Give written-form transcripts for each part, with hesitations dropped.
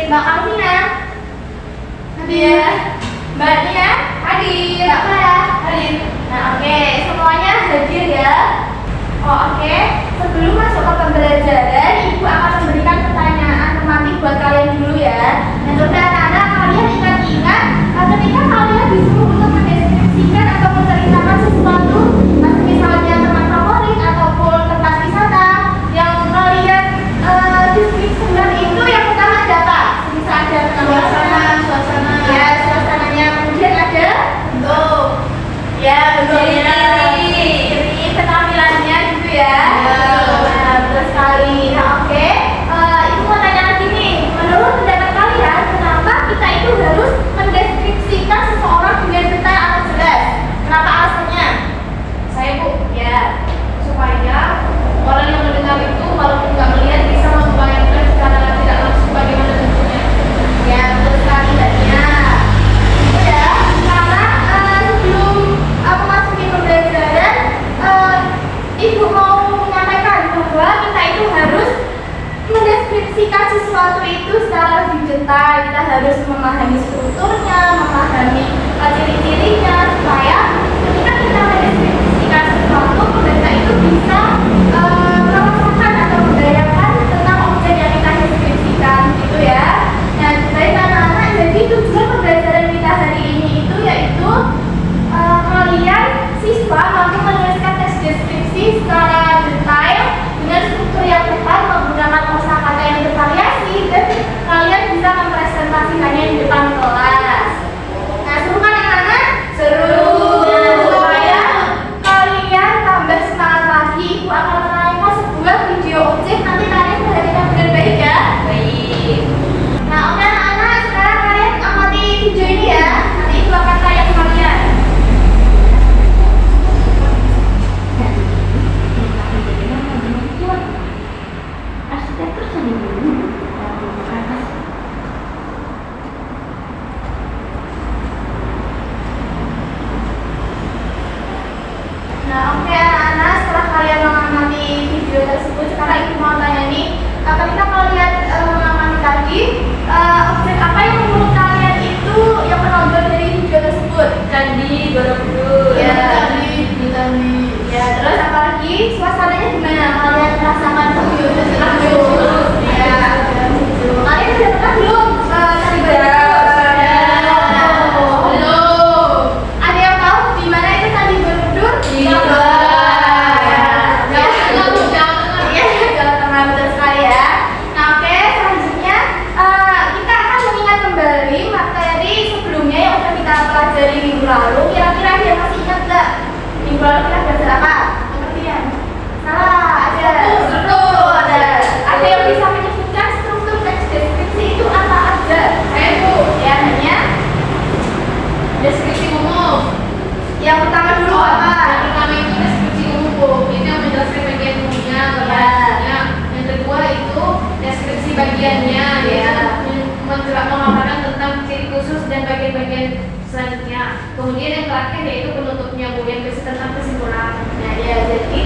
Mbak Alvina hadir, Mbak Nia hadir, Mbak Farah hadir. Nah oke, semuanya hadir ya. Oke, sebelum masuk ke pembelajaran, Ibu akan memberikan pertanyaan tematik buat kalian dulu ya. Dan coba anak-anak kalian ingat-ingat ketika kalian disuruh untuk mendeskripsikan atau menceritakan sesuatu, misalnya teman favorit ataupun tempat wisata yang kalian deskripsikan, itu yang pertama ada apa? Bisa ada suasana ya, suasananya, kemudian ada bentuk ya, bentuknya, ciri penampilannya gitu ya. Nah, betul sekali. Nah oke, Ibu mau tanya lagi nih, menurut pendapat kalian kenapa kita itu harus mendeskripsikan seseorang dengan detail atau jelas? Kenapa alasannya? Saya Bu, Ya, supaya orang yang mendengar itu walaupun nggak melihat bisa membayangkan secara tidak langsung bagaimana bentuknya. ya betul sekali Mbak Nia. Itu ya, karena sebelum aku masukin pembelajaran, Ibu mau menyampaikan bahwa kita itu harus mendeskripsikan sesuatu itu secara lebih detail. Kita harus memahami strukturnya, memahami ciri-cirinya, supaya ketika kita mendeskripsikan sesuatu, pembaca itu bisa merasakan atau membayangkan tentang objek yang kita deskripsikan gitu ya. Nah, baik anak-anak, jadi tujuan pembelajaran kita hari ini itu yaitu kalian siswa mampu menuliskan teks deskripsi secara detail dengan struktur yang tepat, menggunakan kosakata yang bervariasi, dan kalian bisa mempresentasikannya di depan kelas. Nah, seru kan anak-anak? Seru. Nah, supaya kalian tambah semangat lagi, Ibu akan bagiannya Ya. memaparkan tentang ciri khusus dan bagian-bagian selanjutnya. Kemudian yang terakhir yaitu penutupnya Bu, yang berisi tentang kesimpulan. Nah, ya, jadi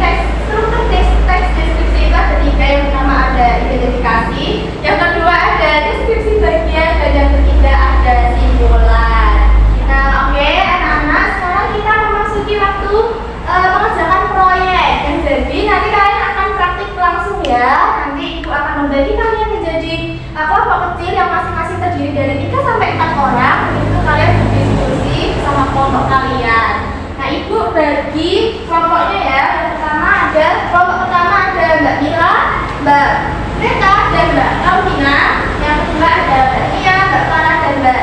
struktur teks deskripsi itu ada tiga. Yang pertama ada identifikasi, yang kedua ada deskripsi bagian, dan yang ketiga ada simpulan. Nah, oke, anak-anak, sekarang kita memasuki waktu mengerjakan proyek. Dan jadi nanti kalian akan praktik langsung ya. Nanti ibu akan membagi kalian menjadi kelompok kecil yang masing-masing terdiri dari 3 sampai 4 orang. Itu kalian berdiskusi sama kelompok kalian. Nah, ibu bagi kelompoknya ya. Kelompok pertama ada Mbak Mira, Mbak Rita, dan Mbak Alvina. Yang kedua ada Mbak Tia, Mbak Farah, dan Mbak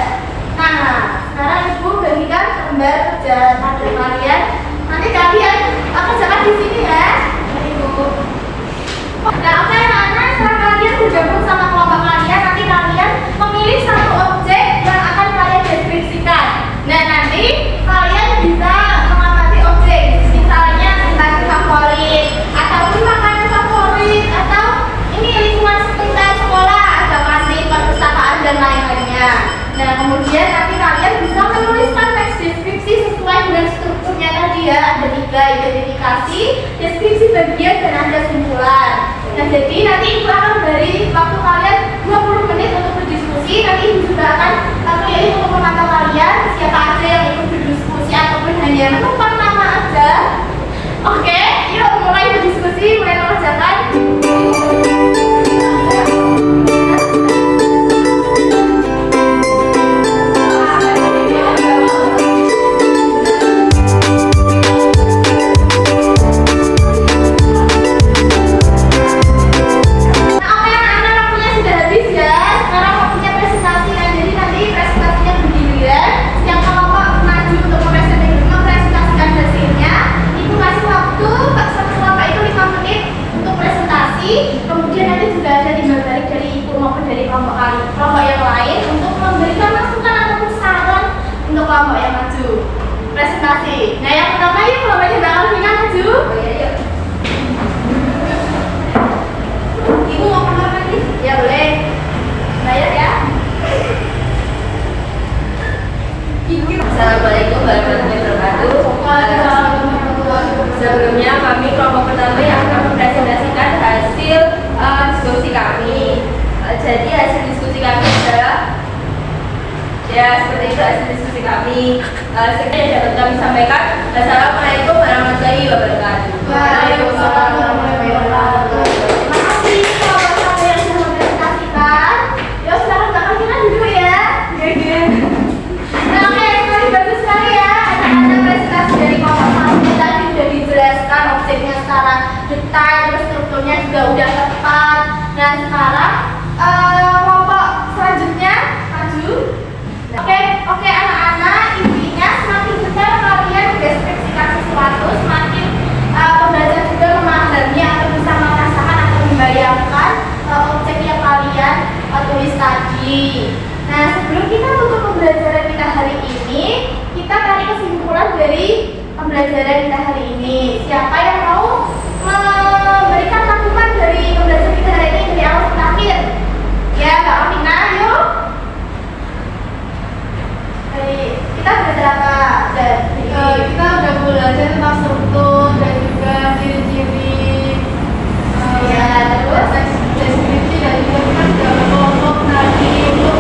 Nana. Sekarang ibu bagikan lembar kerja pada kalian. Nanti kalian kerjakan di sini ya. Ibu. Nah, oke anak-anak, setelah kalian bergabung sama kelompok kalian, nanti kalian memilih satu objek yang akan kalian deskripsikan. Nah, nanti kalian bisa mengamati objek, misalnya tempat favorit, ataupun makanan favorit, atau ini lingkungan sekitar sekolah, ada kantin, perpustakaan, dan lain-lainnya. Nah, kemudian nanti kalian bisa menuliskan teks deskripsi sesuai dengan strukturnya tadi ya. Ada 3, identifikasi, deskripsi bagian, dan ada simpulan. Nah, jadi nanti ibu akan beri waktu kalian 20 menit untuk berdiskusi. Nanti ibu juga akan keliling untuk memantau kalian siapa aja yang ikut berdiskusi ataupun hanya menumpang nama aja. Oke, yuk mulai berdiskusi, mulai mengerjakan. Kemudian nanti juga ada timbal balik dari ibu maupun dari kelompok yang lain untuk memberikan masukan ataupun saran untuk kelompok yang maju presentasi. Nah, yang pertama yuk kelompoknya Mbak Alvina maju. Yuk. Ibu mau keluar lagi? Ya boleh. Bayar ya. Assalamualaikum warahmatullahi wabarakatuh. Sebelumnya kami kelompok pertama yang akan mempresentasikan hasil diskusi kami. Jadi hasil diskusi kami adalah seperti itu hasil diskusi kami. Sekian yang dapat kami sampaikan. Assalamualaikum warahmatullahi wabarakatuh. Waalaikumsalam warahmatullahi wabarakatuh. Terima kasih kelompok satu yang sudah mempresentasikan. Yuk silakan Mbak Alvina duduk ya. Nah, oke, bagus sekali ya. Anak-anak presentasi dari kelompok satu tadi sudah dijelaskan objeknya secara detail, terus strukturnya juga udah tepat. Nah, sekarang kelompok selanjutnya maju. Oke, anak-anak, intinya semakin benar kalian mendeskripsikan sesuatu, semakin pembelajar juga memahami atau bisa merasakan atau membayangkan objek yang kalian tulis tadi. Nah, sebelum kita tutup pembelajaran kita hari ini, kita tarik kesimpulan dari pembelajaran kita hari ini. Siapa yang mau memberikan rangkuman dari pembelajaran kita hari ini dari awal sampai akhir? Ya, Mbak Alvina, yuk. Kita belajar apa? Kita udah belajar tentang struktur dan juga ciri-ciri terus deskripsi, dan juga kita sudah berkelompok tadi untuk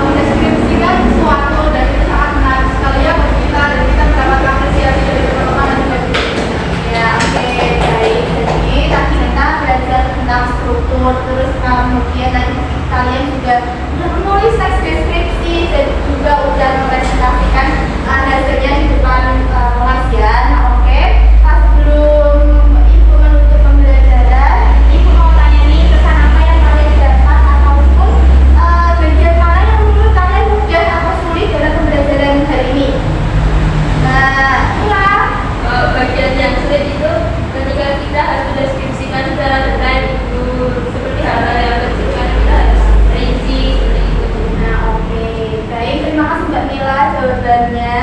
mendeskripsikan sesuatu, dan itu sangat menarik sekali ya bagi kita, dan kita mendapat apresiasi dari teman-teman dan juga guru. ya, oke, baik. Jadi tadi kita belajar tentang struktur, terus kemudian tadi kalian juga udah menulis teks deskripsi dan juga udah mempresentasikan hasilnya di depan kelas ya. Nah, oke. Sebelum ibu menutup pembelajaran, ibu mau tanya nih pesan apa yang kalian dapat ataupun bagian mana yang menurut kalian mudah atau sulit dalam pembelajaran hari ini? Nah, iya. Bagian yang sulit itu ketika kita harus mendeskripsikan secara detail itu, seperti hal-hal yang kecil kan kita harus rinci seperti itu. Nah, oke. Baik, terima kasih Mbak Mila jawabannya.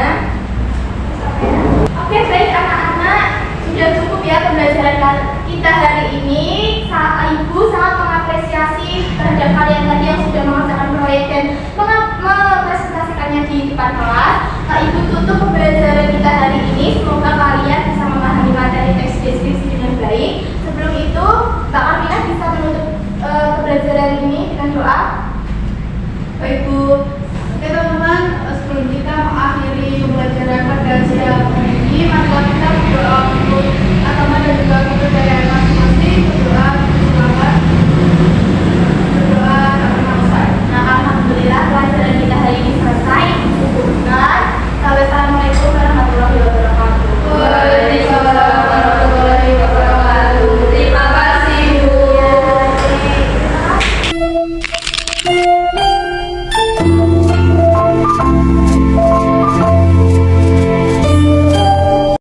pembelajaran ini dengan doa. Baik Bu. Oke teman-teman, sebelum kita mengakhiri pembelajaran pada siang ini, marilah kita berdoa untuk agama dan juga kepercayaan masing-masing. Berdoa selamat, berdoa bangsa. Nah, alhamdulillah pelajaran kita hari ini selesai. Cukupkan. Assalamualaikum warahmatullahi wabarakatuh. Waalaikumsalam warahmatullahi wabarakatuh. Terima kasih Bu. Ya, terima kasih.